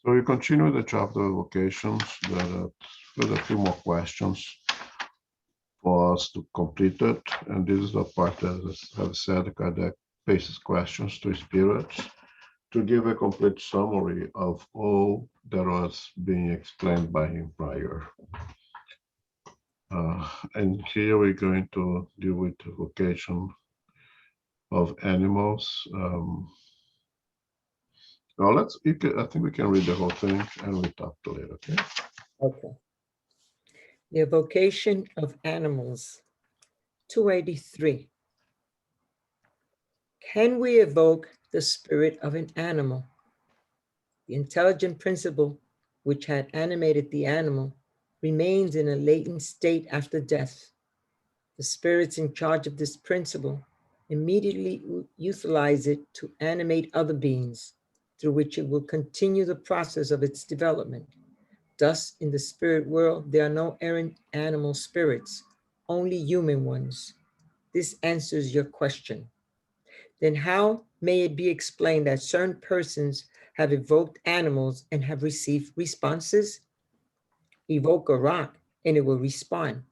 So we continue the chapter of vocations. There's a few more questions for us to complete it. And this is the part that, as I've said, Kardec faces questions to spirits to give a complete summary of all that was being explained by him prior. And here we're going to deal with the vocation of animals. Now I think we can read the whole thing and we talk to it, okay? Okay. The evocation of animals, 283. Can we evoke the spirit of an animal? The intelligent principle which had animated the animal remains in a latent state after death. The spirits in charge of this principle immediately utilize it to animate other beings, through which it will continue the process of its development. Thus, in the spirit world, there are no errant animal spirits, only human ones. This answers your question. Then how may it be explained that certain persons have evoked animals and have received responses? Evoke a rock and it will respond.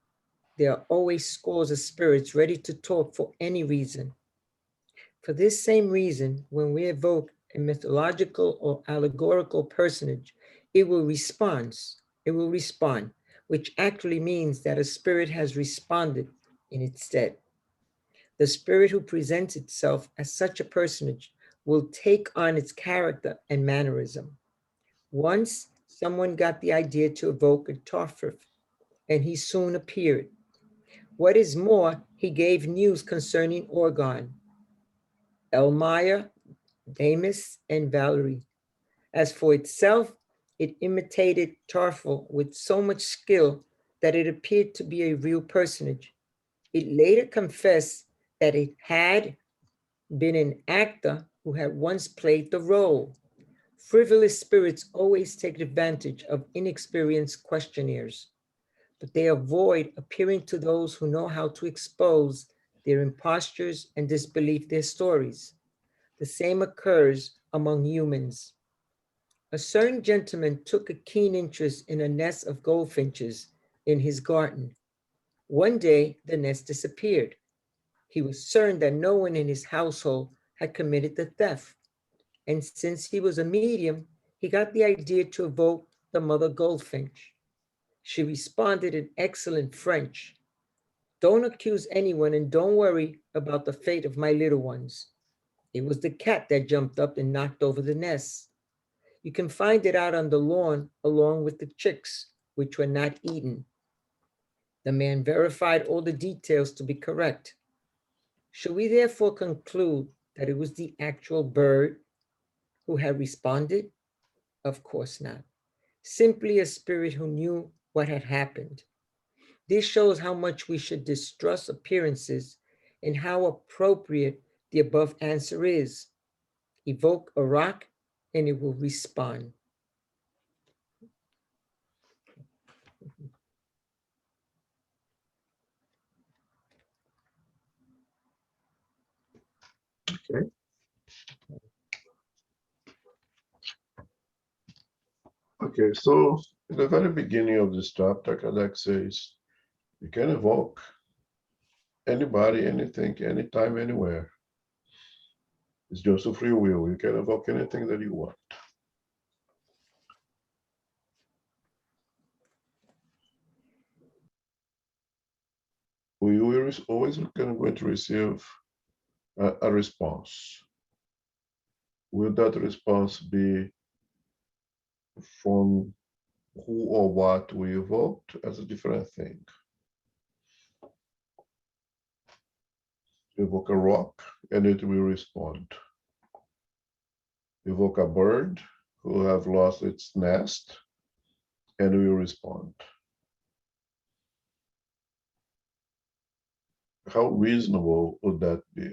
There are always scores of spirits ready to talk for any reason. For this same reason, when we evoke a mythological or allegorical personage, it will respond. It will respond, which actually means that a spirit has responded in its stead. The spirit who presents itself as such a personage will take on its character and mannerism. Once someone got the idea to evoke a Topher, and he soon appeared. What is more, he gave news concerning Orgon, Elmire, Damis, and Valerie. As for itself, it imitated Tarful with so much skill that it appeared to be a real personage. It later confessed that it had been an actor who had once played the role. Frivolous spirits always take advantage of inexperienced questionnaires, but they avoid appearing to those who know how to expose their impostures and disbelieve their stories. The same occurs among humans. A certain gentleman took a keen interest in a nest of goldfinches in his garden. One day, the nest disappeared. He was certain that no one in his household had committed the theft. And since he was a medium, he got the idea to evoke the mother goldfinch. She responded in excellent French. Don't accuse anyone and don't worry about the fate of my little ones. It was the cat that jumped up and knocked over the nest. You can find it out on the lawn along with the chicks, which were not eaten. The man verified all the details to be correct. Should we therefore conclude that it was the actual bird who had responded? Of course not. Simply a spirit who knew what had happened. This shows how much we should distrust appearances and how appropriate the above answer is. Evoke a rock and it will respond. Okay. Okay, so in the very beginning of this chapter, Kardec says, you can evoke anybody, anything, anytime, anywhere. It's just a free will. You can evoke anything that you want. We will always going to receive a response. Will that response be from who or what we evoked as a different thing? Evoke a rock and it will respond. Evoke a bird who have lost its nest and will respond. How reasonable would that be?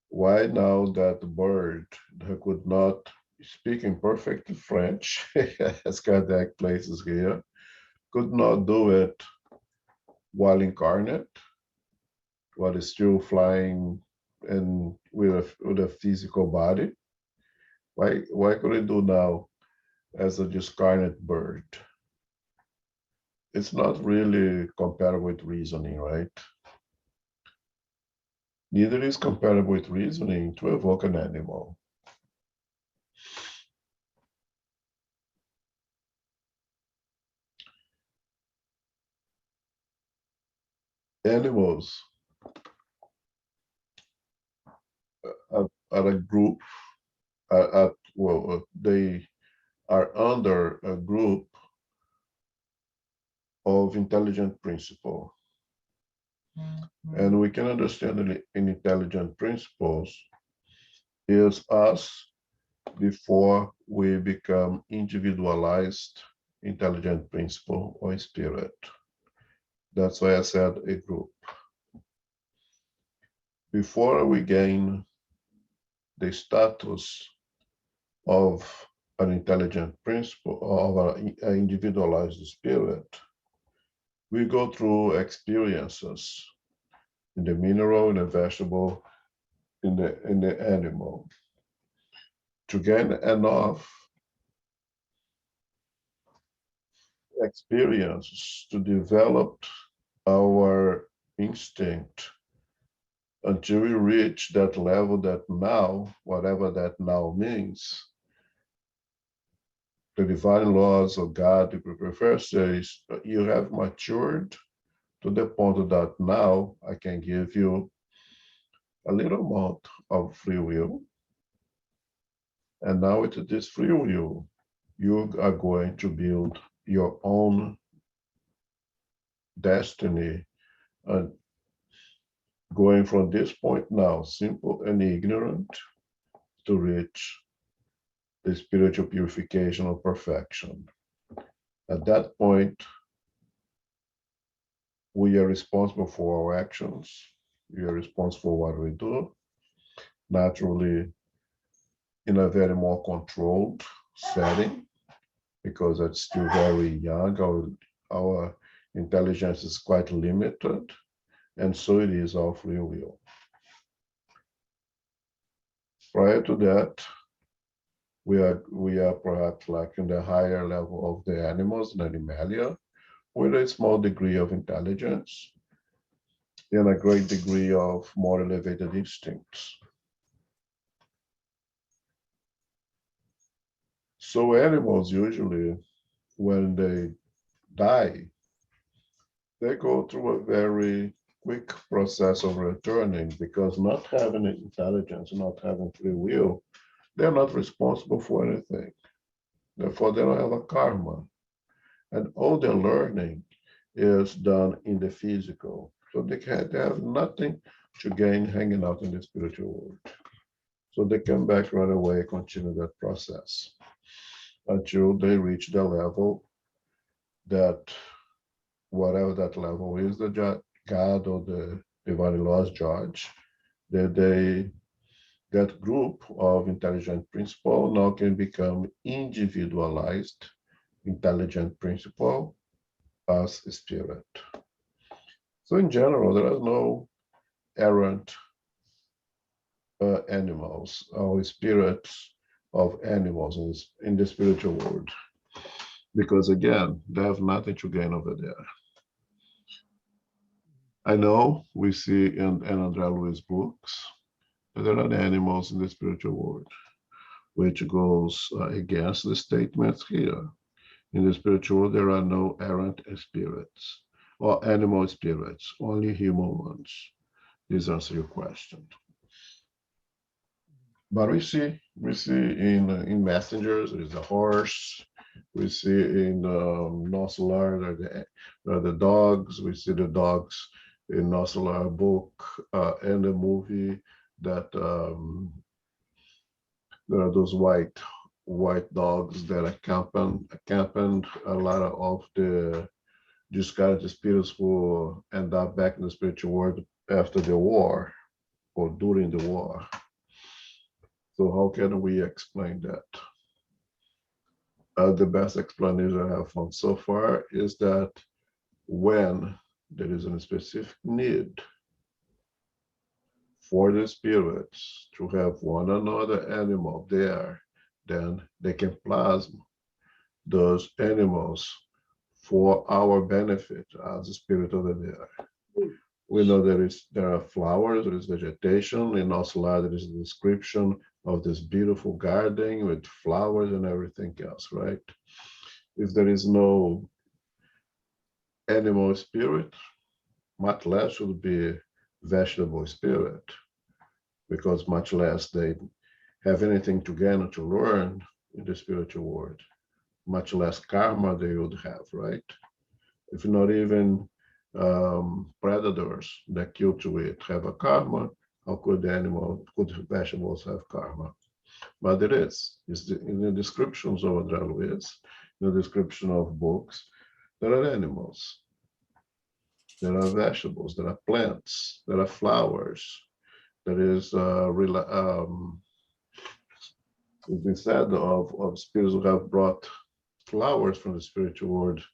Why now that bird who could not speak in perfect French, as Kardec places here, could not do it while incarnate, while still flying and with a physical body, Why could I do now as a discarnate bird? It's not really comparable with reasoning, right? Neither is comparable with reasoning to evoke an animal. Animals are a group, they are under a group of intelligent principle. And we can understand in intelligent principles is us before we become individualized intelligent principle or spirit. That's why I said a group. Before we gain the status of an intelligent principle of an individualized spirit, we go through experiences in the mineral, in the vegetable, in the animal to gain enough experience to develop our instinct until we reach that level that now, whatever that now means, the divine laws of God, if we prefer, says you have matured to the point that now I can give you a little amount of free will. And now with this free will, you are going to build your own destiny and going from this point now, simple and ignorant, to reach the spiritual purification of perfection. At that point, we are responsible for our actions. We are responsible for what we do, naturally in a very more controlled setting, because it's still very young. Our intelligence is quite limited, and so it is our free will. Prior to that, we are perhaps like in the higher level of the animals, the animalia, with a small degree of intelligence and a great degree of more elevated instincts. So animals usually, when they die, they go through a very quick process of returning, because not having intelligence, not having free will, they're not responsible for anything. Therefore, they don't have a karma. And all their learning is done in the physical. So they have nothing to gain hanging out in the spiritual world. So they come back right away, continue that process until they reach the level that, whatever that level is, the God or the divine laws judge, that group of intelligent principle now can become individualized intelligent principle as spirit. So in general, there are no errant animals or spirits of animals in the spiritual world, because again, they have nothing to gain over there. I know we see in André Luiz books that there are animals in the spiritual world, which goes against the statements here. In the spiritual world, there are no errant spirits or animal spirits, only human ones. This answers your question. But we see in messengers, there's a horse. We see in Nocelar, the dogs. We see the dogs in Nocelar book and the movie that there are those white dogs that accompanied a lot of the discarded spirits who end up back in the spiritual world after the war or during the war. So how can we explain that? The best explanation I have found so far is that when there is a specific need for the spirits to have one another animal there then they can plasm those animals for our benefit as the spirit of the air. We know there are flowers, there is vegetation, and also there is a description of this beautiful garden with flowers and everything else, right? If there is no animal spirit, much less should be vegetable spirit, because much less they have anything to gain or to learn in the spiritual world, much less karma they would have, right? If not even predators that kill to eat have a karma, how could vegetables have karma? But it is. It's in the descriptions of Adraluiz, in the description of books, there are animals, there are vegetables, there are plants, there are flowers, there is it's been said of spirits who have brought flowers from the spiritual world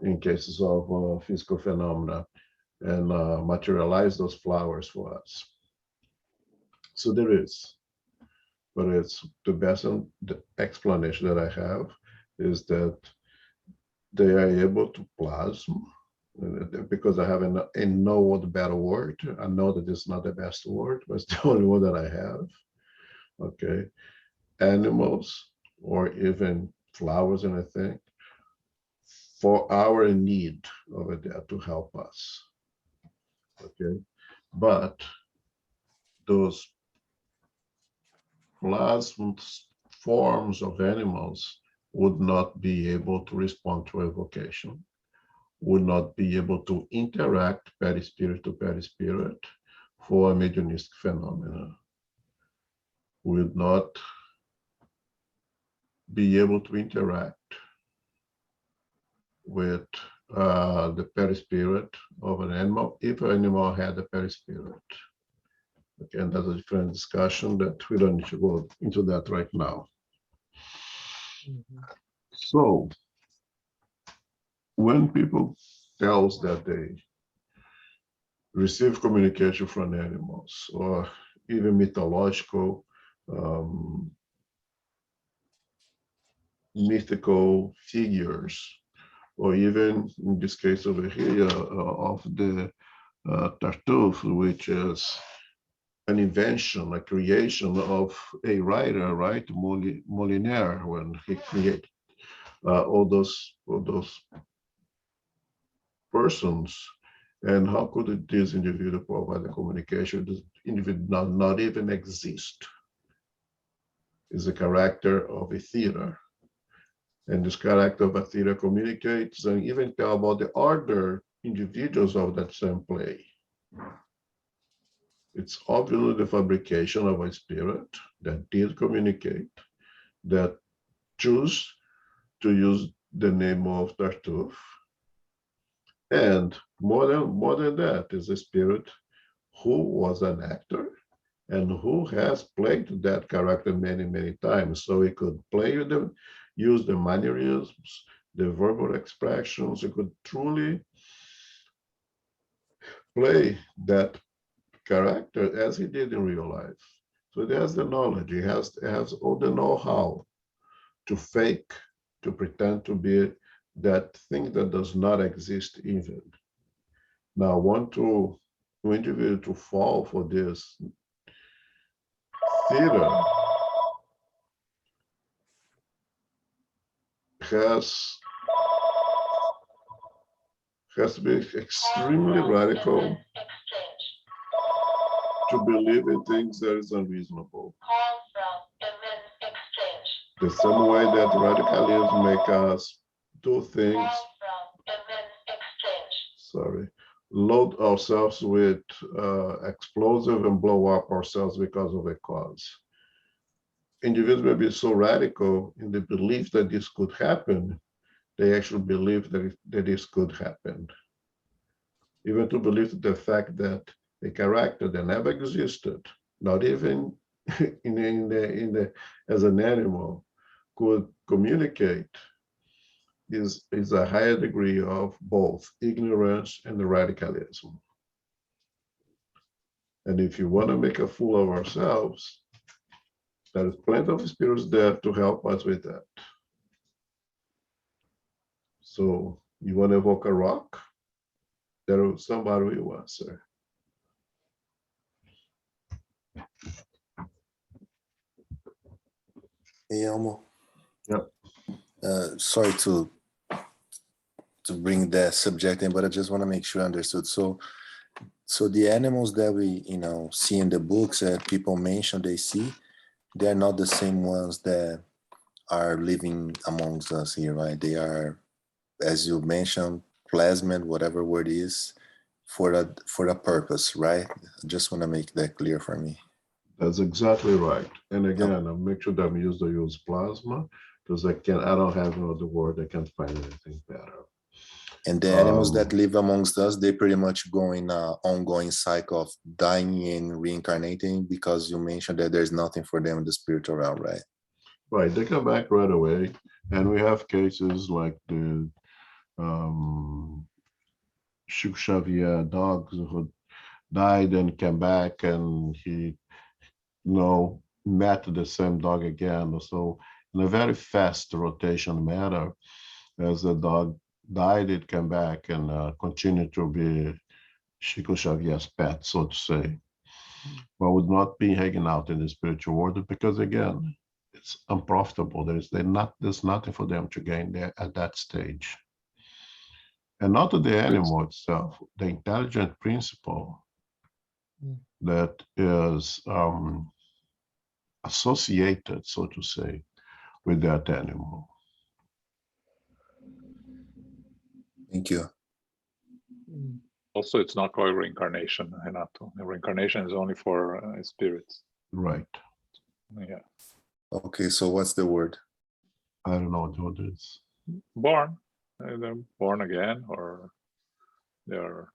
in cases of physical phenomena and materialize those flowers for us. So there is, but it's the best the explanation that I have is that they are able to plasm, because I have a no other better word. I know that it's not the best word, but it's the only one that I have. Okay, animals or even flowers and I think for our need over there to help us. Okay, but those plasma forms of animals would not be able to respond to evocation, would not be able to interact perispirit to perispirit for a mediumistic phenomena, would not be able to interact with the perispirit of an animal if an animal had a perispirit. Again, that's a different discussion that we don't need to go into that right now. So when people tell us that they receive communication from animals or even mythological, mythical figures, or even in this case over here of the Tartuffe, which is an invention, a creation of a writer, right, Molinaire, when he created all those persons. And how could this individual provide the communication? This individual not even exist. Is a character of a theater. And this character of a theater communicates and even tell about the other individuals of that same play. It's obviously the fabrication of a spirit that did communicate, that chose to use the name of Tartuffe. And more than that is a spirit who was an actor and who has played that character many, many times. So he could play with them, use the mannerisms, the verbal expressions. He could truly play that character as he did in real life. So he has the knowledge, he has all the know-how to fake, to pretend to be that thing that does not exist even. Now, I want to individual to fall for this theater has to be extremely radical to believe in things that is unreasonable. The same way that radicalism make us do things, load ourselves with explosive and blow up ourselves because of a cause. Individuals may be so radical in the belief that this could happen, they actually believe that this could happen. Even to believe the fact that a character that never existed, not even as an animal, could communicate is a higher degree of both ignorance and radicalism. And if you want to make a fool of ourselves, There's plenty of spirits there to help us with that. So you want to evoke a rock? Somebody will answer. Hey, Elmo. Yep. Sorry to bring that subject in, but I just want to make sure I understood. So the animals that we see in the books that people mention they see, they're not the same ones that are living amongst us here, right? They are, as you mentioned, plasmid, whatever word is, for a purpose, right? I just want to make that clear for me. That's exactly right. And again, I'll make sure that I use plasma because I don't have another word. I can't find anything better. And the animals that live amongst us, they pretty much go in an ongoing cycle of dying and reincarnating, because you mentioned that there's nothing for them in the spiritual realm, right? Right, they come back right away. And we have cases like the Chico Xavier dogs who died and came back, and he met the same dog again. So in a very fast rotation manner, as the dog died, it came back and continued to be Chico Xavier's pet, so to say, but would not be hanging out in the spiritual world because, again, it's unprofitable. There's nothing for them to gain there at that stage. And not the animal itself, the intelligent principle that is associated, so to say, with that animal. Thank you. Also, it's not called reincarnation, Renato. Reincarnation is only for spirits. Right. Yeah. Okay, so what's the word? I don't know what it is. Born. They're born again, or they're,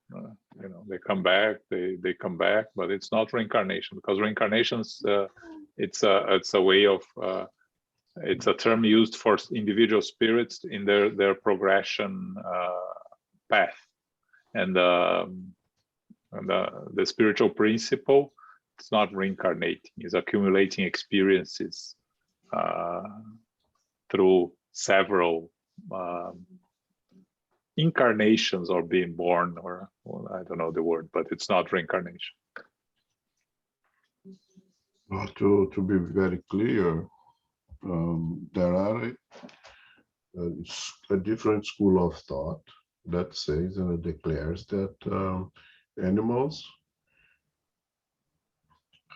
they come back. They come back, but it's not reincarnation, because reincarnations, it's a way of, it's a term used for individual spirits in their progression path. And the spiritual principle, it's not reincarnating, it's accumulating experiences through several incarnations, or being born, or I don't know the word, but it's not reincarnation. Well, to be very clear, there are a different school of thought that says and it declares that animals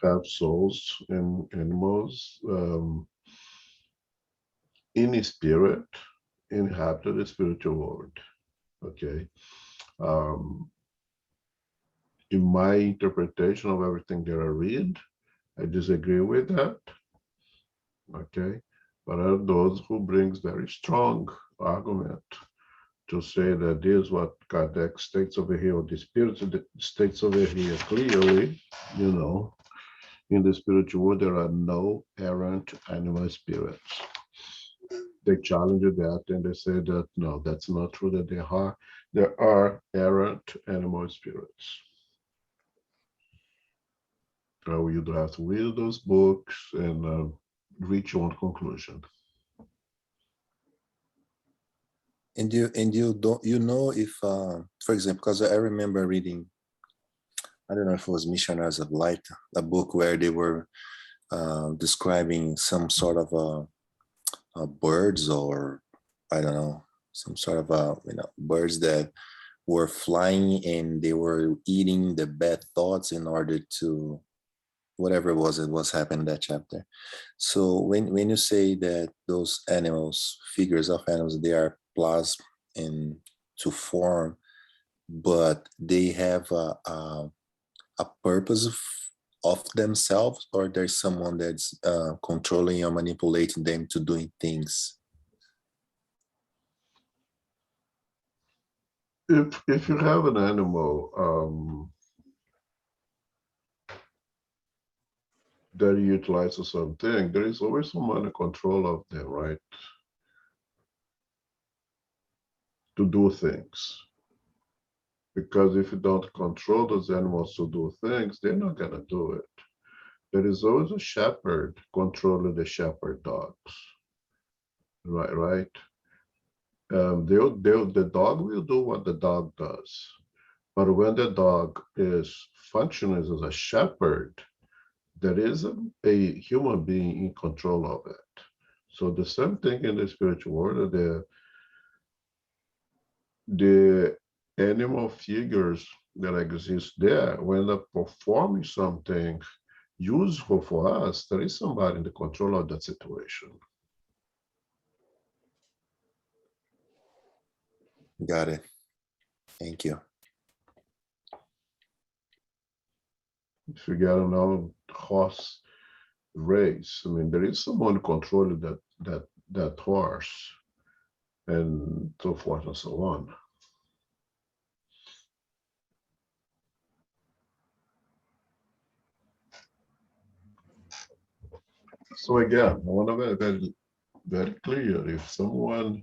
have souls, and animals in spirit inhabit the spiritual world. Okay. In my interpretation of everything that I read, I disagree with that. Okay. But there are those who brings very strong argument to say that this is what Kardec states over here, or the spirit states over here clearly, in the spiritual world, there are no errant animal spirits. They challenge that and they say that, no, that's not true, that there are errant animal spirits. You do have to read those books and reach your own conclusion. And you don't if for example, because I remember reading, I don't know if it was Missionaries of Light, a book where they were describing some sort of birds, or I don't know, some sort of birds that were flying and they were eating the bad thoughts in order to whatever it was happening in that chapter. So when you say that those animals, figures of animals, they are plasmed into form, but they have a purpose of themselves, or there's someone that's controlling or manipulating them to doing things? If you have an animal that utilizes something, there is always someone in control of them, right? To do things. Because if you don't control those animals to do things, they're not going to do it. there is always a shepherd controlling the shepherd dogs. Right. The dog will do what the dog does. But when the dog is functioning as a shepherd, there is a human being in control of it. So the same thing in the spiritual world, the animal figures that exist there, when they're performing something useful for us, there is somebody in the control of that situation. Got it. Thank you. If you get an horse race, I mean, there is someone controlling that horse, and so forth and so on. So again, I want to be very, very clear. If someone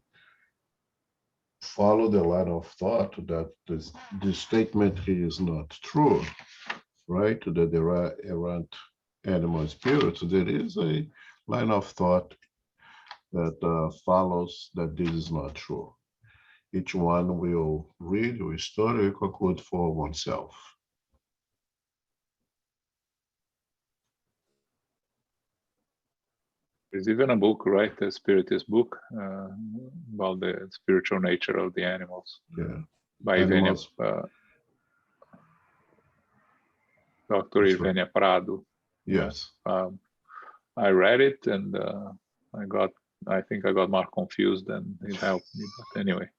follow the line of thought that this statement is not true, right? That there are errant animal spirits, there is a line of thought that follows that this is not true. Each one will read, will study, conclude for oneself. There's even a book, right? The Spiritist book about the spiritual nature of the animals. Yeah. By Ivenia, Animals. Dr. That's right. Ivenia Prado. Yes. I read it and I think I got more confused than it helped me, but anyway.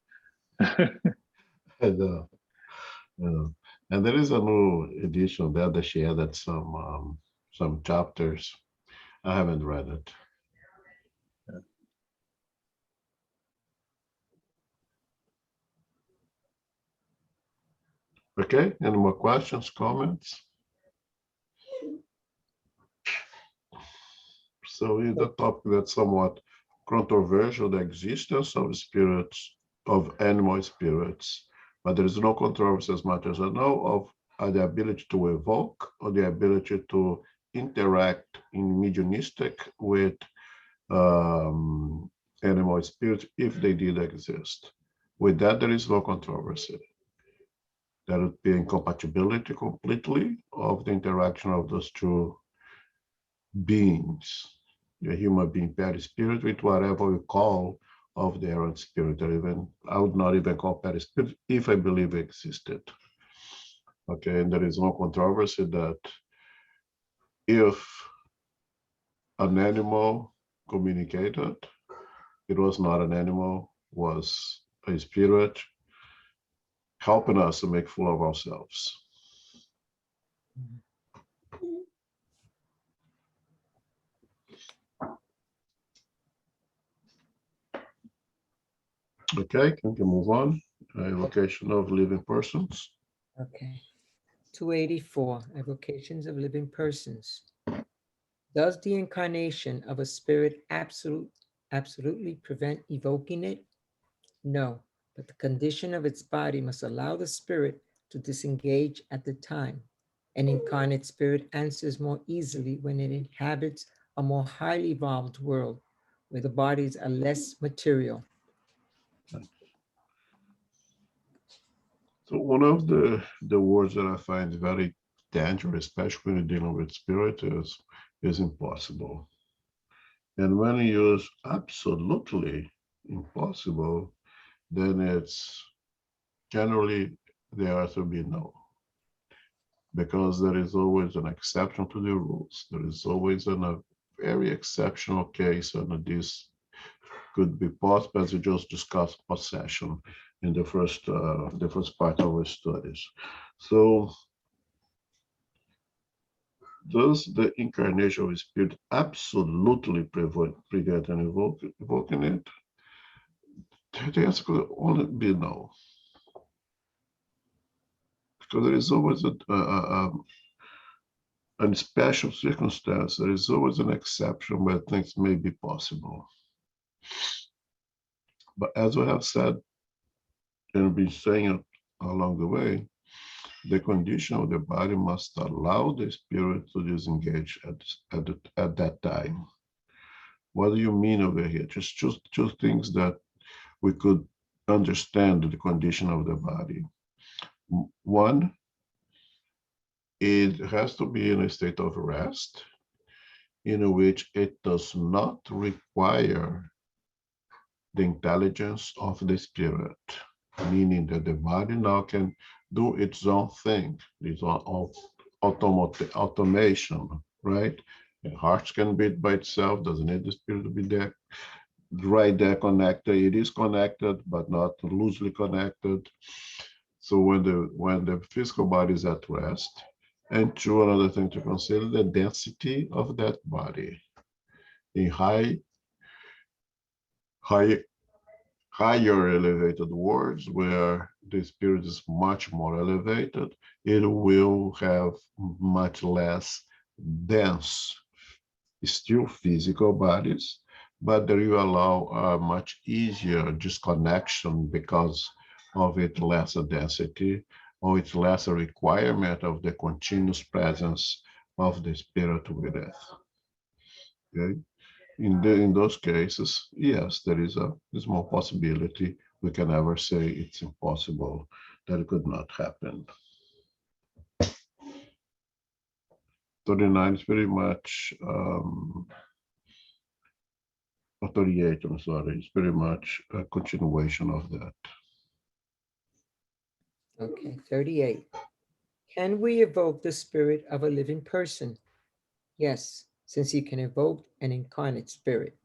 And, and there is a new edition there that she added some chapters. I haven't read it. Yeah. Okay, any more questions, comments? So in the topic that's somewhat controversial, the existence of spirits, of animal spirits, but there is no controversy as much as I know of the ability to evoke or the ability to interact in mediumistic with animal spirits if they did exist. With that, there is no controversy. There would be incompatibility completely of the interaction of those two beings, a human being, perispirit, with whatever we call of the errant spirit, or even, I would not even call perispirit if I believe it existed. Okay, and there is no controversy that if an animal communicated, it was not an animal, was a spirit helping us to make fool of ourselves. Okay, can we move on? Evocation of living persons. Okay. 284, Evocations of living persons. Does the incarnation of a spirit absolutely prevent evoking it? No, but the condition of its body must allow the spirit to disengage at the time. An incarnate spirit answers more easily when it inhabits a more highly evolved world where the bodies are less material. So one of the words that I find very dangerous, especially when you're dealing with spirit, is impossible. And when you use absolutely impossible, then it's generally the answer will be no. Because there is always an exception to the rules. There is always a very exceptional case, and this could be possible, as we just discussed possession in the first part of our studies. So does the incarnation of spirit absolutely prevent and evoking it? The answer could only be no. Because there is always a special circumstance, there is always an exception where things may be possible. But as we have said and been saying it along the way, the condition of the body must allow the spirit to disengage at that time. What do you mean over here? Just two things that we could understand the condition of the body. One, it has to be in a state of rest in which it does not require the intelligence of the spirit, meaning that the body now can do its own thing, its own automation, right? The heart can beat by itself, doesn't need the spirit to be there, right there connected. It is connected, but not loosely connected. So when the physical body is at rest, and two, another thing to consider, the density of that body. In higher elevated worlds where the spirit is much more elevated, it will have much less dense, still physical bodies, but they will allow a much easier disconnection because of its lesser density or its lesser requirement of the continuous presence of the spirit with it. Okay? In those cases, yes, there is a small possibility. We can never say it's impossible that it could not happen. 39 is very much, or 38, I'm sorry, it's very much a continuation of that. Okay, 38. Can we evoke the spirit of a living person? Yes, since he can evoke an incarnate spirit.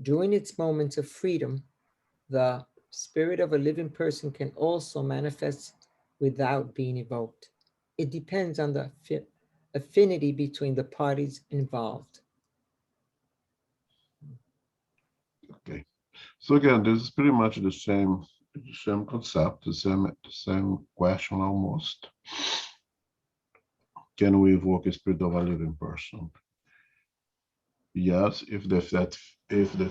During its moments of freedom, the spirit of a living person can also manifest without being evoked. It depends on the affinity between the parties involved. Okay, so again, this is pretty much the same concept, the same question almost. Can we evoke a spirit of a living person? Yes, if the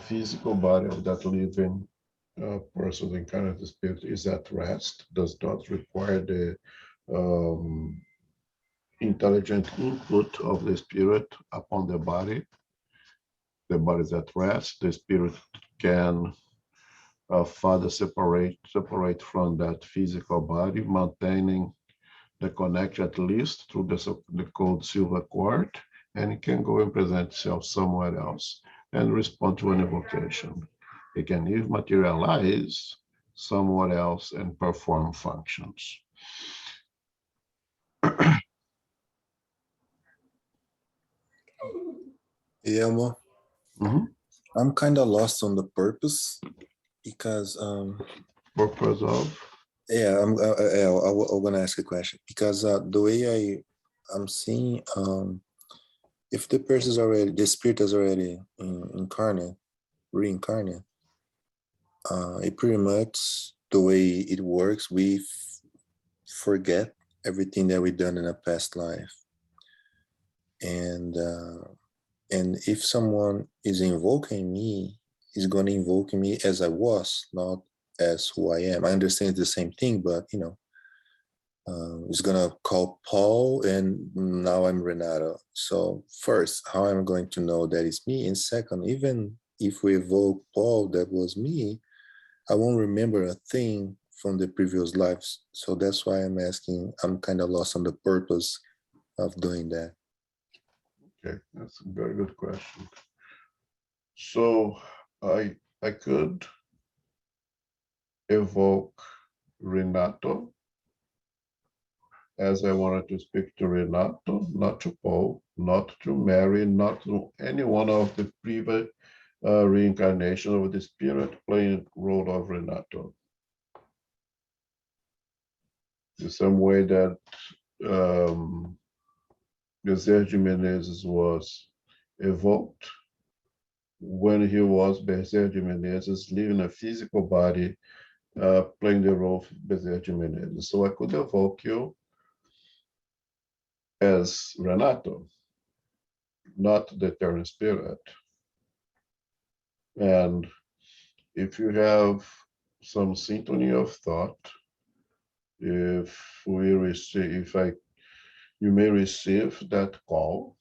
physical body of that living person, the incarnate spirit, is at rest, does not require the intelligent input of the spirit upon the body is at rest, the spirit can further separate from that physical body, maintaining the connection at least through the code silver cord, and it can go and present itself somewhere else and respond to an evocation. It can even materialize somewhere else and perform functions. Yeah, well, I'm kind of lost on the purpose because Purpose of? yeah, I'm gonna ask a question because the way I'm seeing if the person is already, the spirit is already reincarnate, it pretty much the way it works, we forget everything that we done in a past life, and if someone is invoking me, is going to invoke me as I was, not as who I am. I understand it's the same thing, but you know, it's gonna call Paul, and now I'm Renato. So first, how am I going to know that it's me? And second, even if we evoke Paul, that was me, I won't remember a thing from the previous lives. So that's why I'm asking. I'm kind of lost on the purpose of doing that. Okay, that's a very good question. So I could evoke Renato as I wanted to speak to Renato, not to Paul, not to Mary, not to any one of the previous reincarnation of the spirit playing role of Renato. The same way that José Jimenez was evoked when he was Bezerra Jimenez, living a physical body, playing the role of Bezerra Jimenez. So I could evoke you as Renato, not the eternal spirit. And if you have some synchrony of thought, if we receive, you may receive that call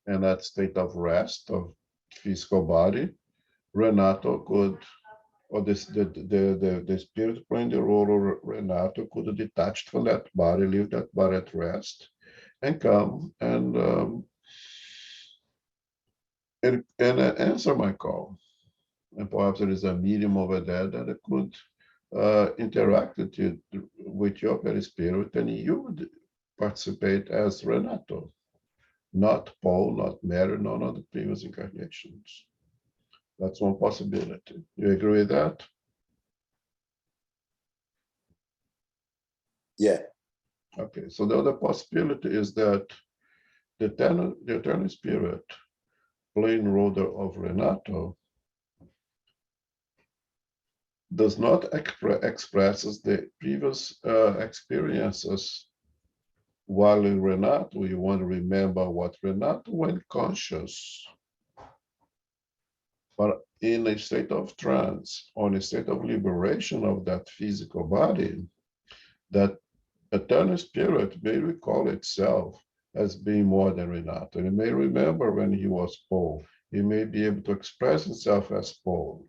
and that state of rest of physical body, Renato could, or the spirit playing the role of Renato could detach from that body, leave that body at rest, and come and answer my call. And perhaps there is a medium over there that could interact with your perispirit, and you would participate as Renato, not Paul, not Mary, none of the previous incarnations. That's one possibility. You agree with that? Yeah. Okay, so the other possibility is that the eternal spirit playing role of Renato does not expresses the previous experiences. While in Renato, you want to remember what Renato when conscious, but in a state of trance, or in a state of liberation of that physical body, that eternal spirit may recall itself as being more than Renato. And it may remember when he was Paul. He may be able to express himself as Paul.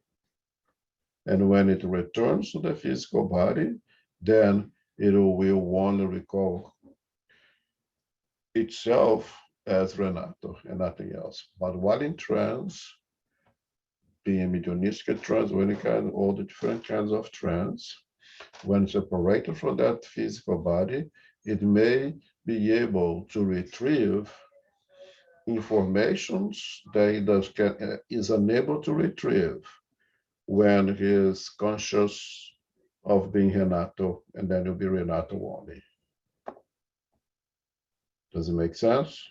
And when it returns to the physical body, then it will want to recall itself as Renato and nothing else. But while in trance, being mediumistic trance, or any kind, all the different kinds of trance, when separated from that physical body, it may be able to retrieve informations that is unable to retrieve when he is conscious of being Renato, and then it'll be Renato only. Does it make sense?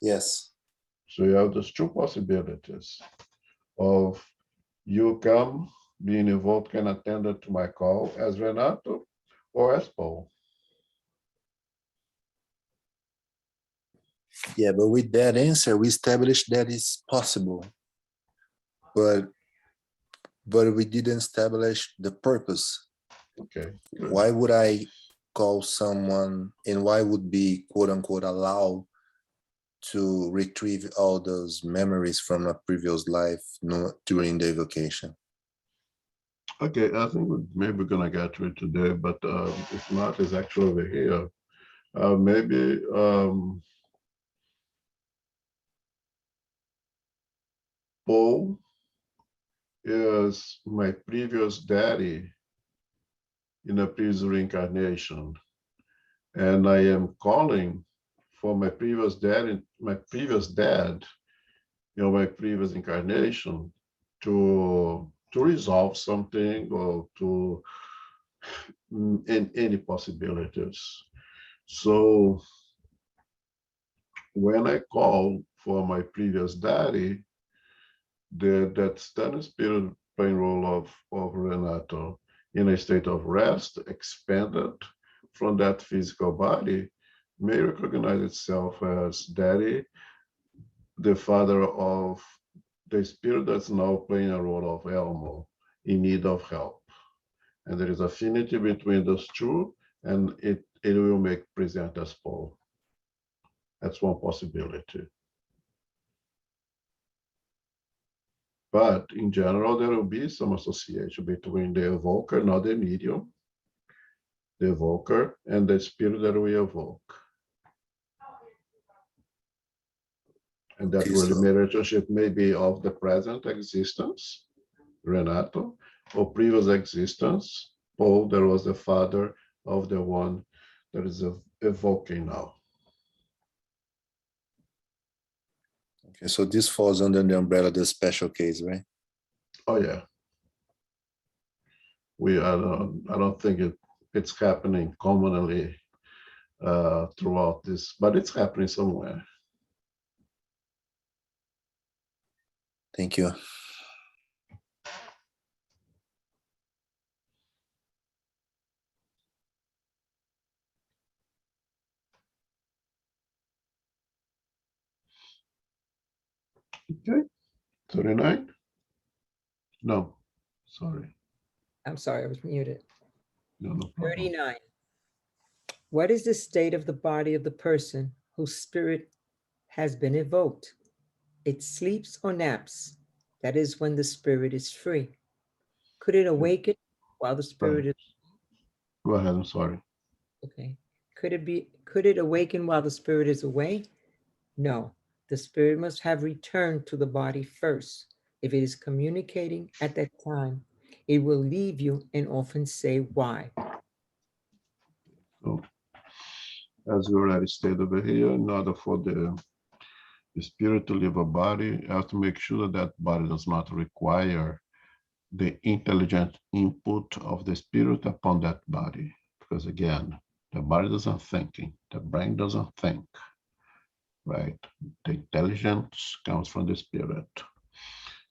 Yes. So you have those two possibilities of you come being evoked and attended to my call as Renato or as Paul. Yeah, but with that answer, we established that it's possible, but we didn't establish the purpose. Okay. Good. Why would I call someone, and why would be quote unquote allow to retrieve all those memories from a previous life during the evocation? Okay, I think we're maybe gonna get to it today, but if not, it's actually over here. Maybe Paul is my previous daddy in a previous reincarnation, and I am calling for my previous dad, my previous incarnation to resolve something or to in any possibilities. So when I call for my previous daddy, that standing spirit playing role of Renato in a state of rest, expanded from that physical body, may recognize itself as daddy, the father of the spirit that's now playing a role of Elmo in need of help. And there is affinity between those two, and it will make present as Paul. That's one possibility. But in general, there will be some association between the evoker, not the medium, the evoker, and the spirit that we evoke. And that relationship may be of the present existence, Renato, or previous existence, Paul, that was the father of the one that is evoking now. Okay, so this falls under the umbrella of the special case, right? Oh yeah. I don't think it's happening commonly throughout this, but it's happening somewhere. Thank you. Okay, 39? No, sorry. I'm sorry, I was muted. No, no problem. 39. What is the state of the body of the person whose spirit has been evoked? It sleeps or naps. That is when the spirit is free. Could it awaken while the spirit is Go ahead, I'm sorry. okay? Could it awaken while the spirit is away? No. The spirit must have returned to the body first. If it is communicating at that time, it will leave you and often say why. So, as we already stated over here, in order for the spirit to leave a body, you have to make sure that that body does not require the intelligent input of the spirit upon that body. Because again, the body doesn't thinking, the brain doesn't think, right? The intelligence comes from the spirit.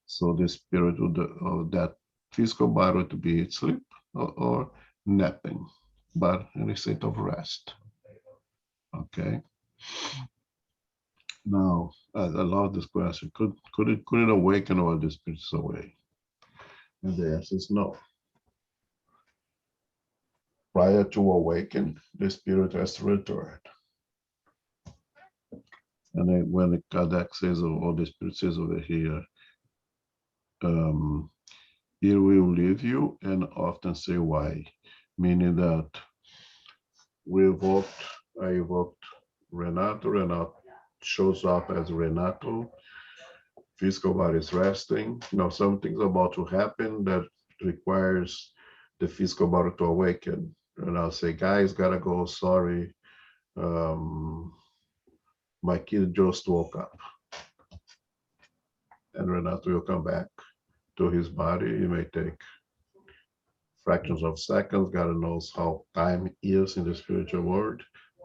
So the spirit of that physical body would be asleep or napping, but in a state of rest. Okay. Now, I love this question. Could it awaken while the spirit is away? And the answer is no. Prior to awaken, the spirit has to return. And then when Kardec says, or the spirit says over here, it will leave you and often say why, meaning that I evoked Renato. Renato shows up as Renato. Physical body is resting. Something's about to happen that requires the physical body to awaken. And I'll say, guys, gotta go. Sorry. My kid just woke up. And Renato will come back to his body. It may take fractions of seconds. God knows how time is in the spiritual world.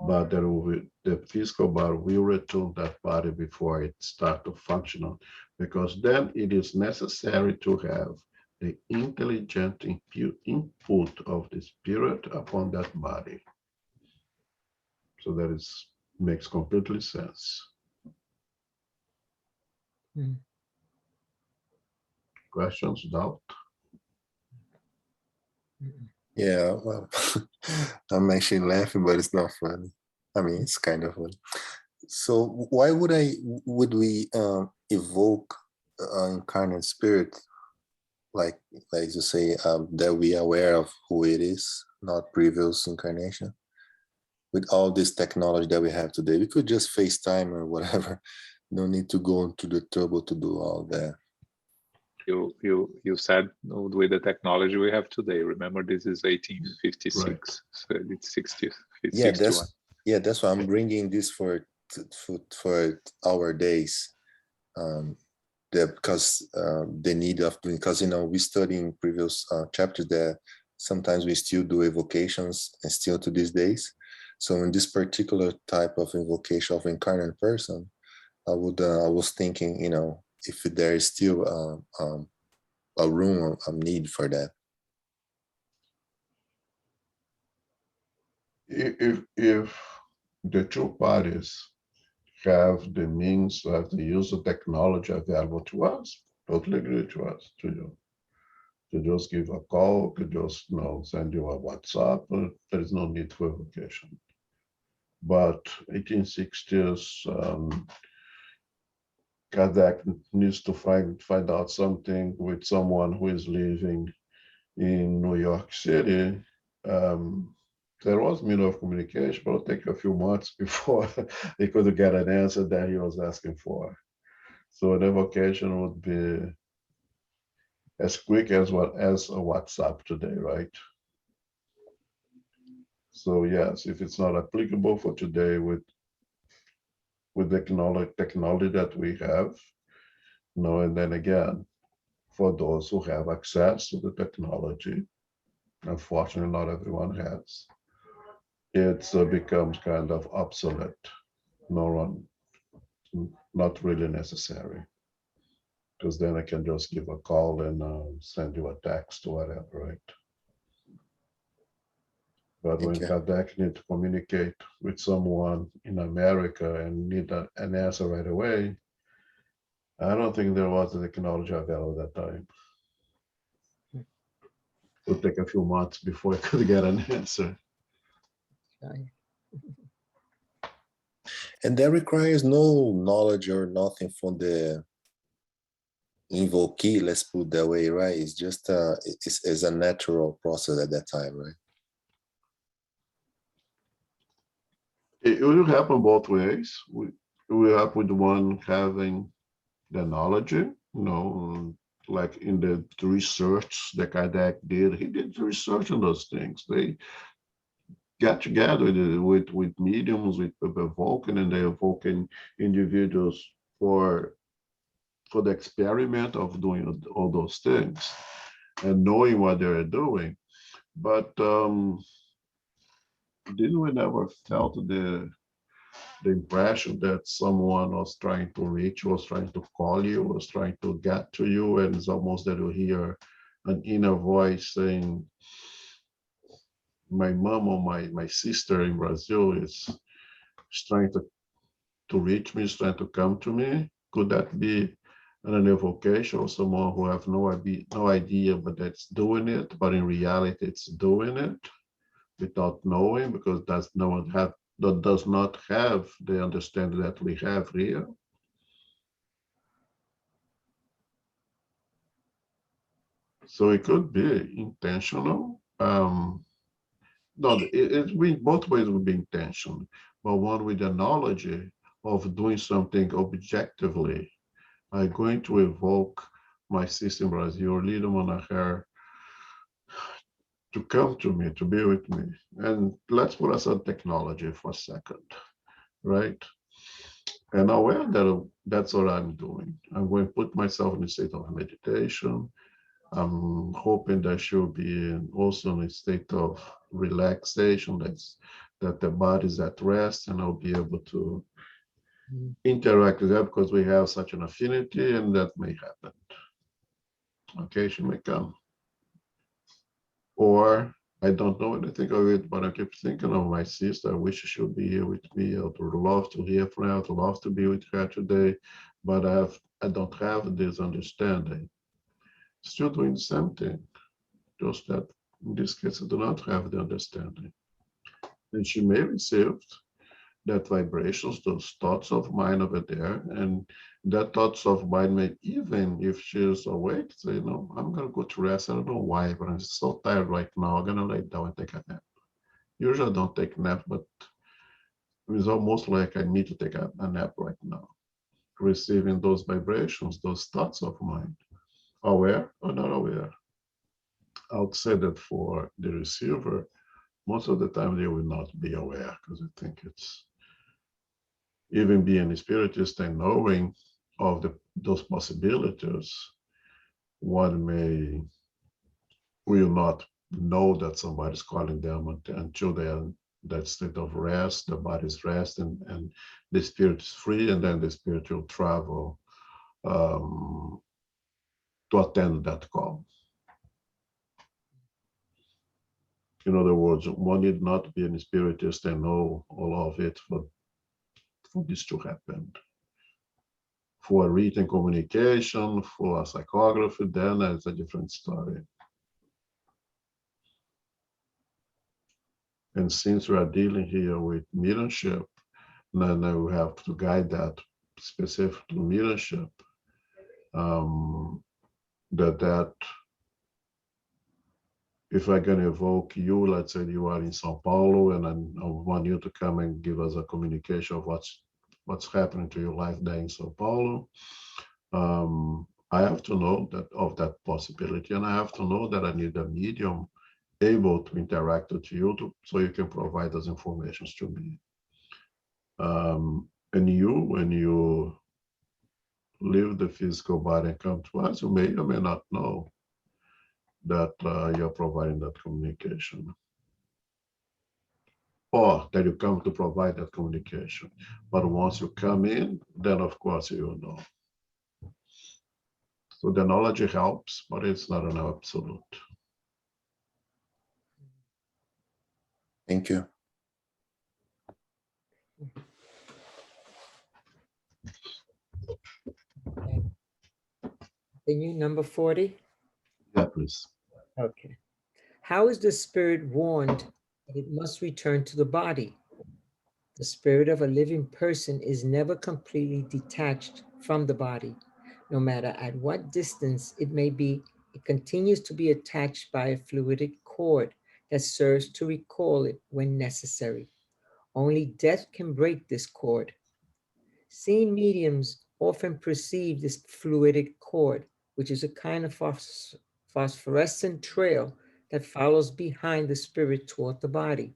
But the physical body will return that body before it starts to function, because then it is necessary to have the intelligent input of the spirit upon that body. So that makes completely sense. Questions, doubt? Yeah, well, I'm actually laughing, but it's not funny. I mean, it's kind of funny. So why would we evoke incarnate spirit, like you say, that we are aware of who it is, not previous incarnation? With all this technology that we have today, we could just FaceTime or whatever. No need to go into the trouble to do all that. You said with the technology we have today. Remember, this is 1856, right. So it's 60. Yeah, that's why I'm bringing this for our days. Because the need of doing, because we study in previous chapters that sometimes we still do evocations, and still to these days. So in this particular type of invocation of incarnate person, I was thinking, if there is still a room, a need for that. If the two parties have the means, have the use of technology available to us, totally agree to you. To just give a call, could just send you a WhatsApp. There is no need for evocation. But 1860s, Kardec needs to find out something with someone who is living in New York City. There was means of communication, but it'll take a few months before he could get an answer that he was asking for. So an evocation would be as quick as a WhatsApp today, right? So yes, if it's not applicable for today with the technology that we have, and then again, for those who have access to the technology, unfortunately not everyone has, it becomes kind of obsolete. Not really necessary. Because then I can just give a call and send you a text or whatever, right? But when Kardec need to communicate with someone in America and need an answer right away, I don't think there was the technology available at that time. would take a few months before I could get an answer. Right. And that requires no knowledge or nothing from the invokee, let's put it that way, right? It's just it's a natural process at that time, right? It will happen both ways. It will happen with the one having the knowledge, like in the research that Kardec did. He did research on those things. They got together with mediums, with evoking, and they evoking individuals for the experiment of doing all those things and knowing what they're doing. But didn't we never felt the impression that someone was trying to reach, was trying to call you, was trying to get to you, and it's almost that you hear an inner voice saying, my mom or my sister in Brazil is trying to reach me, is trying to come to me. Could that be an evocation, or someone who have no idea, but that's doing it, but in reality it's doing it without knowing, because that does not have the understanding that we have here? So it could be intentional. No, both ways would be intentional, but one with the knowledge of doing something objectively. I'm going to evoke my sister in Brazil, Lida Monaher, to come to me, to be with me. And let's put aside technology for a second, right? And aware that that's what I'm doing. I'm going to put myself in a state of meditation. I'm hoping that she'll be also in a state of relaxation, that the body's at rest, and I'll be able to interact with her because we have such an affinity, and that may happen. Okay, she may come. Or I don't know anything of it, but I keep thinking of my sister. I wish she would be here with me. I would love to hear from her. I would love to be with her today, but I don't have this understanding. Still doing the same thing, just that in this case I do not have the understanding. And she may receive that vibrations, those thoughts of mine over there, and that thoughts of mine may, even if she's awake, say, I'm gonna go to rest. I don't know why, but I'm so tired right now. I'm gonna lay down and take a nap. Usually I don't take a nap, but it's almost like I need to take a nap right now. Receiving those vibrations, those thoughts of mine, aware or not aware. I would say that for the receiver, most of the time they will not be aware, because I think it's, even being a spiritist and knowing of those possibilities, one will not know that somebody's calling them until they're in that state of rest, the body's rest, and the spirit is free, and then the spirit will travel to attend that call. In other words, one need not be a spiritist and know all of it for this to happen. For written communication, for psychography, then it's a different story. And since we are dealing here with mediumship, then we have to guide that specific to mediumship. That if I can evoke you, let's say you are in Sao Paulo, and I want you to come and give us a communication of what's happening to your life there in Sao Paulo. I have to know that possibility, and I have to know that I need a medium able to interact with you so you can provide those informations to me. And when you leave the physical body and come to us, you may or may not know that you're providing that communication, or that you come to provide that communication. But once you come in, then of course you will know. So the knowledge helps, but it's not an absolute. Thank you. Continue, number 40. Yeah, please. Okay. How is the spirit warned that it must return to the body? The spirit of a living person is never completely detached from the body. No matter at what distance it may be, it continues to be attached by a fluidic cord that serves to recall it when necessary. Only death can break this cord. Seeing mediums often perceive this fluidic cord, which is a kind of phosphorescent trail that follows behind the spirit toward the body.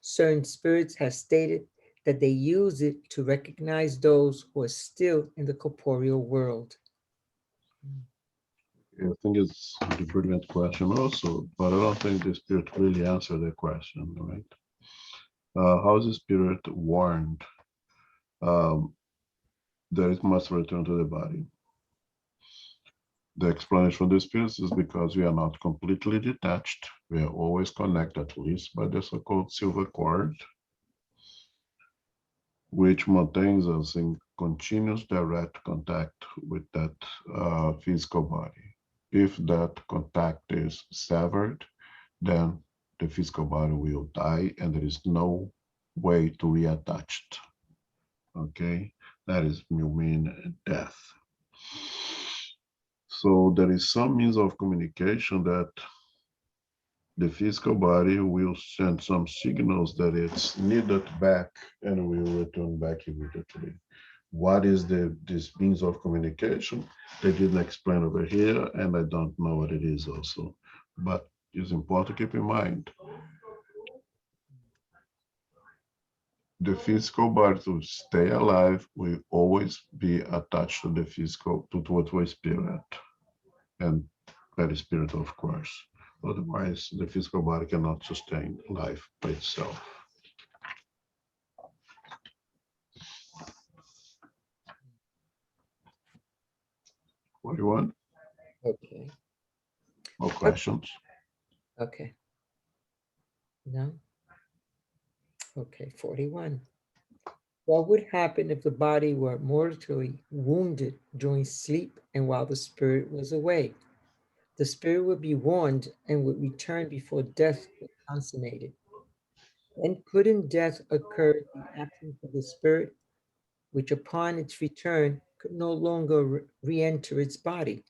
Certain spirits have stated that they use it to recognize those who are still in the corporeal world. I think it's a brilliant question also, but I don't think the spirit really answered the question, right? How is the spirit warned that it must return to the body? The explanation of the spirits is because we are not completely detached. We are always connected, at least by the so-called silver cord, which maintains us in continuous direct contact with that physical body. If that contact is severed, then the physical body will die and there is no way to reattach it. Okay, that is you mean death. So there is some means of communication that the physical body will send some signals that it's needed back and will return back immediately. What is this means of communication? They didn't explain over here, and I don't know what it is also. But it's important to keep in mind the physical body to stay alive will always be attached to the physical, to the spirit, and that is spirit, of course. Otherwise, the physical body cannot sustain life by itself. What do you want? Okay. More questions? Okay. No? Okay, 41. What would happen if the body were mortally wounded during sleep and while the spirit was away? The spirit would be warned and would return before death was consummated. Then couldn't death occur in the absence of the spirit, which upon its return could no longer re-enter its body?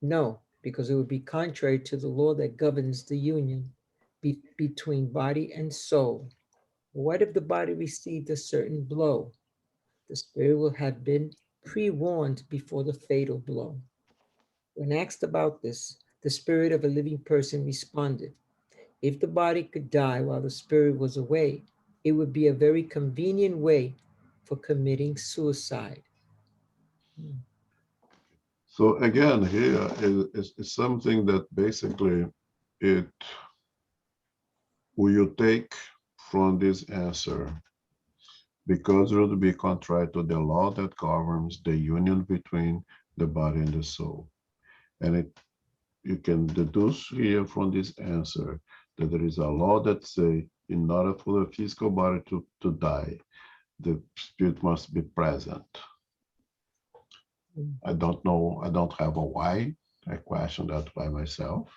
No, because it would be contrary to the law that governs the union between body and soul. What if the body received a certain blow? The spirit will have been pre-warned before the fatal blow. When asked about this, the spirit of a living person responded, if the body could die while the spirit was away, it would be a very convenient way for committing suicide. So again, here is something that basically it will you take from this answer, because it would be contrary to the law that governs the union between the body and the soul. And you can deduce here from this answer that there is a law that say in order for the physical body to die, the spirit must be present. I don't know, I don't have a why. I question that by myself.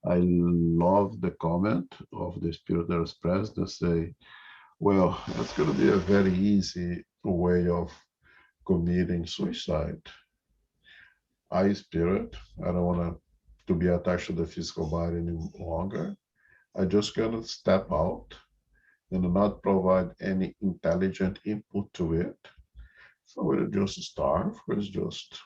I love the comment of the spirit that was present to say, well, that's going to be a very easy way of committing suicide. I, spirit, I don't want to be attached to the physical body any longer. I just gonna step out and not provide any intelligent input to it. So we'll just starve. It's just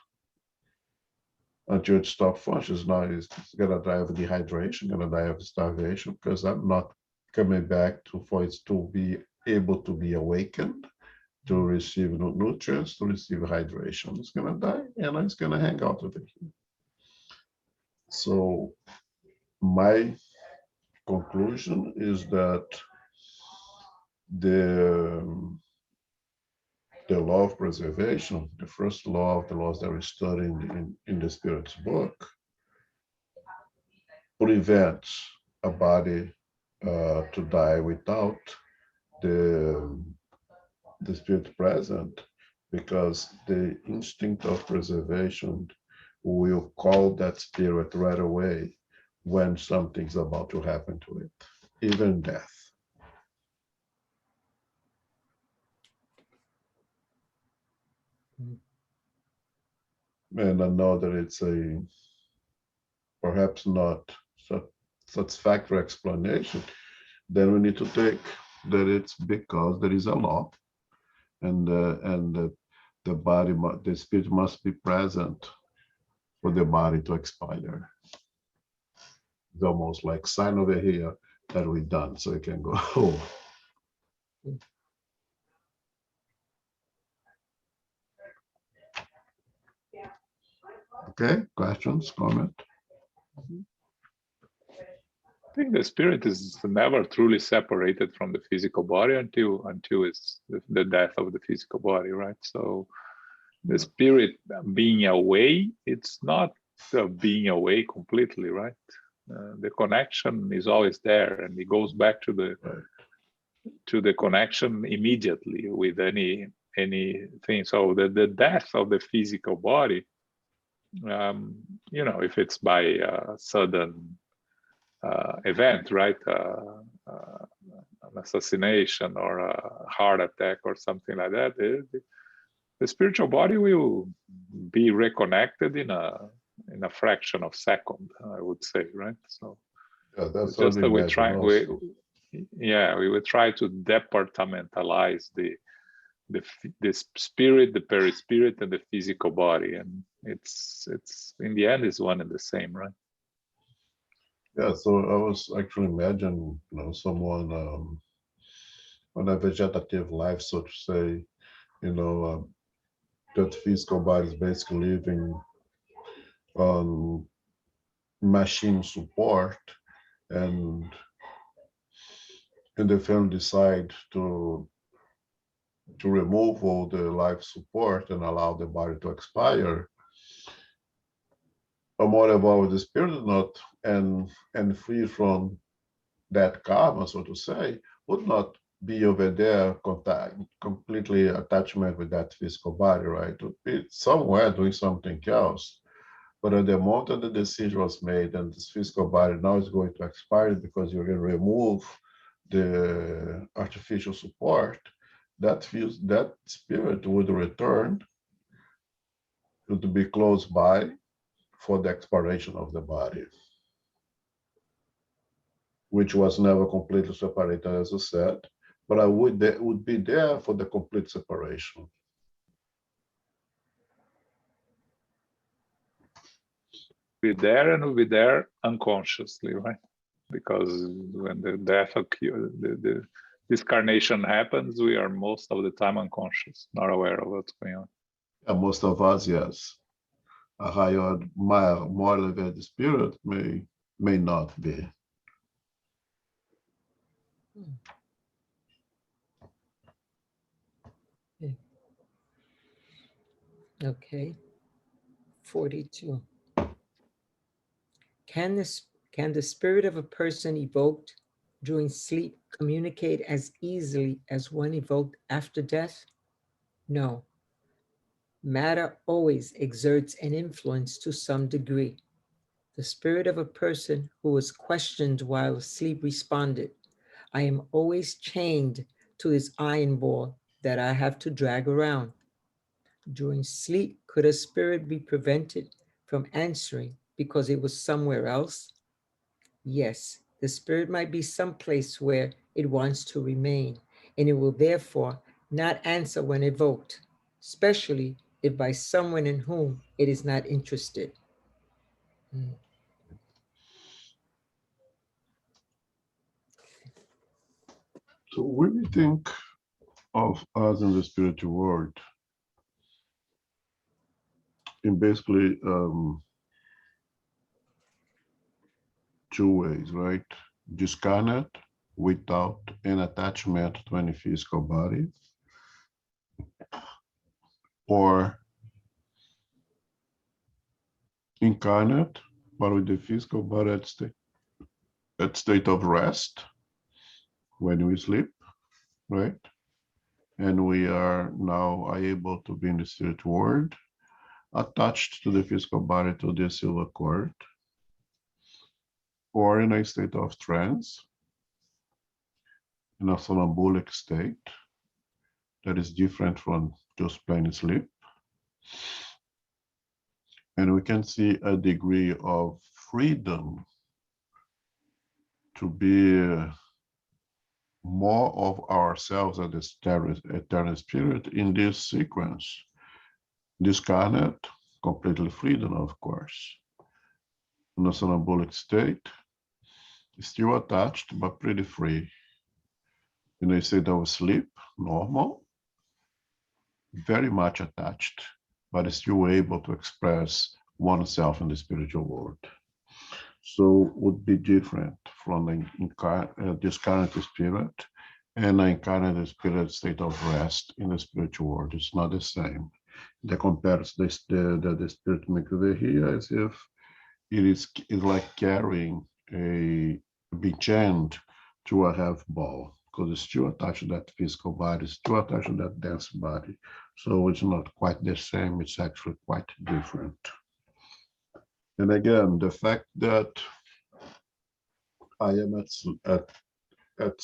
until it stops functions. Now it's gonna die of dehydration, gonna die of starvation, because I'm not coming back for it to be able to be awakened, to receive nutrients, to receive hydration. It's gonna die and it's gonna hang out over here. So my conclusion is that the law of preservation, the first law of the laws that we study in the Spirit's book, prevents a body to die without the Spirit present, because the instinct of preservation will call that spirit right away when something's about to happen to it, even death. And I know that it's a perhaps not satisfactory explanation. Then we need to take that it's because there is a law, and the body, the spirit must be present for the body to expire. It's almost like sign over here that we're done, so you can go home. Okay, questions, comment? I think the spirit is never truly separated from the physical body until it's the death of the physical body, right? So the spirit being away, it's not being away completely, right? The connection is always there, and it goes back to the connection immediately with anything. So the death of the physical body, if it's by a sudden event, right? An assassination or a heart attack or something like that, the spiritual body will be reconnected in a fraction of second, I would say, right? So Yeah, that's just that we would try to departmentalize the spirit, the perispirit, and the physical body, and it's in the end is one and the same, right? Yeah, so I was actually imagining, someone on a vegetative life, so to say, that physical body is basically living on machine support, and the family decide to remove all the life support and allow the body to expire. Or moreover, the spirit is not and free from that karma, so to say, would not be over there completely attachment with that physical body, right? It would be somewhere doing something else. But at the moment the decision was made and this physical body now is going to expire because you're going to remove the artificial support, that spirit would return to be close by for the expiration of the body, which was never completely separated, as I said, but I would be there for the complete separation. Be there, and we'll be there unconsciously, right? Because when the death occurs, the discarnation happens, we are most of the time unconscious, not aware of what's going on. Yeah, most of us, yes. A higher, more elevated spirit may not be. Okay. 42. Can the spirit of a person evoked during sleep communicate as easily as one evoked after death? No. Matter always exerts an influence to some degree. The spirit of a person who was questioned while asleep responded, I am always chained to this iron ball that I have to drag around. During sleep, could a spirit be prevented from answering because it was somewhere else? Yes, the spirit might be someplace where it wants to remain, and it will therefore not answer when evoked, especially if by someone in whom it is not interested. So when we think of us in the spiritual world, in basically two ways, right? Discarnate, without an attachment to any physical body, or incarnate, but with the physical body at state of rest when we sleep, right? And we are now able to be in the spirit world, attached to the physical body to the silver cord. or in a state of trance, in a somnambulic state that is different from just plain sleep. And we can see a degree of freedom to be more of ourselves as the eternal spirit in this sequence. Discarnate, completely freedom, of course. In a somnambulic state, still attached, but pretty free. In a state of sleep, normal, very much attached, but still able to express oneself in the spiritual world. So would be different from the discarnate spirit and an incarnate spirit state of rest in the spiritual world. It's not the same. The comparison that the spirit makes over here is if it is like carrying a big chained to a half ball, because it's still attached to that physical body, still attached to that dense body. So it's not quite the same, it's actually quite different. And again, the fact that I am at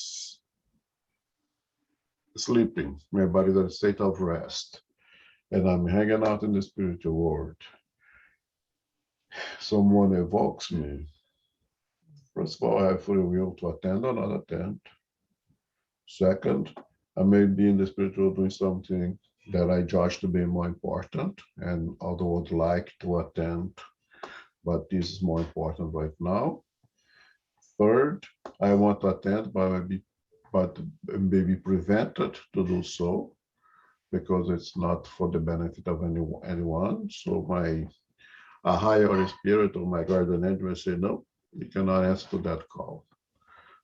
sleeping, my body is in a state of rest, and I'm hanging out in the spiritual world, someone evokes me. First of all, I have free will to attend or not attend. Second, I may be in the spiritual doing something that I judge to be more important, and although I would like to attend, but this is more important right now. Third, I want to attend, but may be prevented to do so because it's not for the benefit of anyone. So a higher spirit or my guardian angel will say, no, you cannot answer to that call.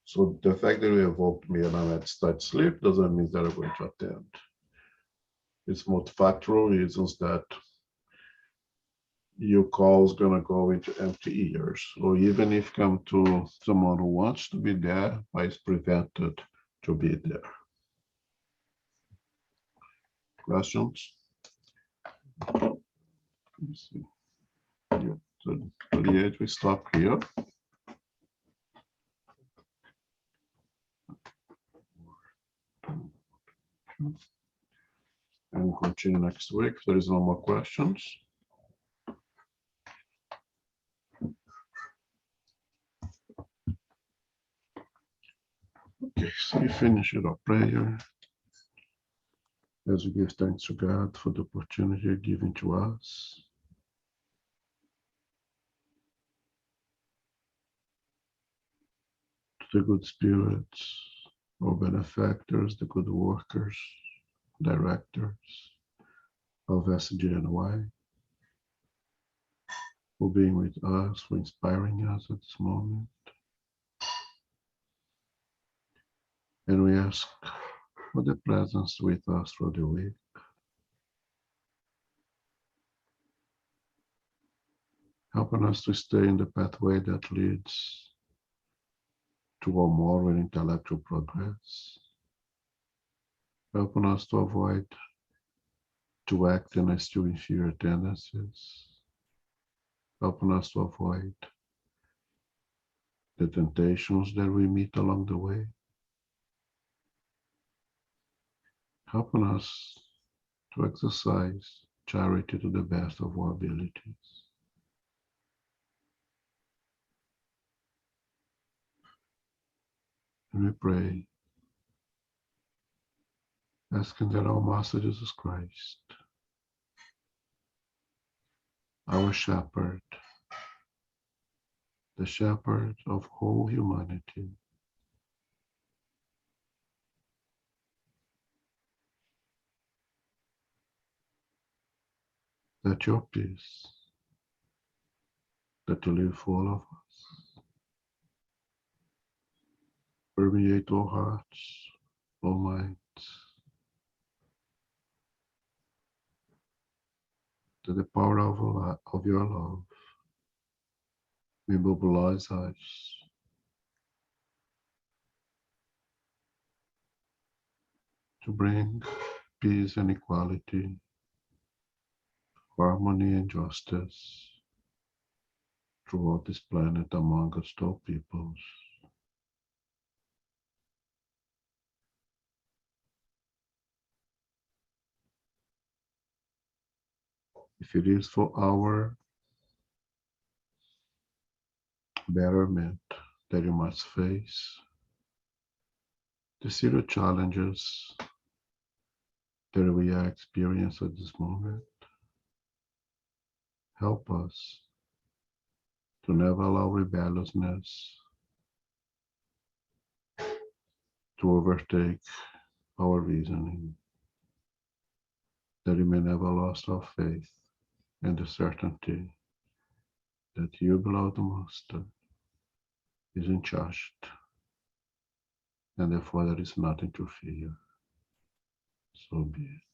So the fact that you evoked me and I'm at start sleep doesn't mean that I'm going to attend. It's multifactorial reasons that your call is going to go into empty ears. So even if you come to someone who wants to be there, but is prevented to be there. Questions? Let me see. Yeah, so 38, we stop here. And continue next week if there is no more questions. Okay, so we finish with our prayer as we give thanks to God for the opportunity given to us. To the good spirits, our benefactors, the good workers, directors of SGNY, for being with us, for inspiring us at this moment. And we ask for the presence with us through the week. Helping us to stay in the pathway that leads to our moral and intellectual progress. Helping us to avoid to act in our still inferior tendencies. Helping us to avoid the temptations that we meet along the way. Helping us to exercise charity to the best of our abilities. And we pray, asking that our Master Jesus Christ, our shepherd, the shepherd of whole humanity, that your peace, that you live full of us, permeate our hearts, our minds, that the power of your love may mobilize us to bring peace and equality, harmony and justice throughout this planet among us, all peoples. If it is for our betterment that you must face, the serious challenges that we are experiencing at this moment, help us to never allow rebelliousness to overtake our reasoning, that we may never lose our faith and the certainty that you, beloved Master, is in charge, and therefore there is nothing to fear. So be it.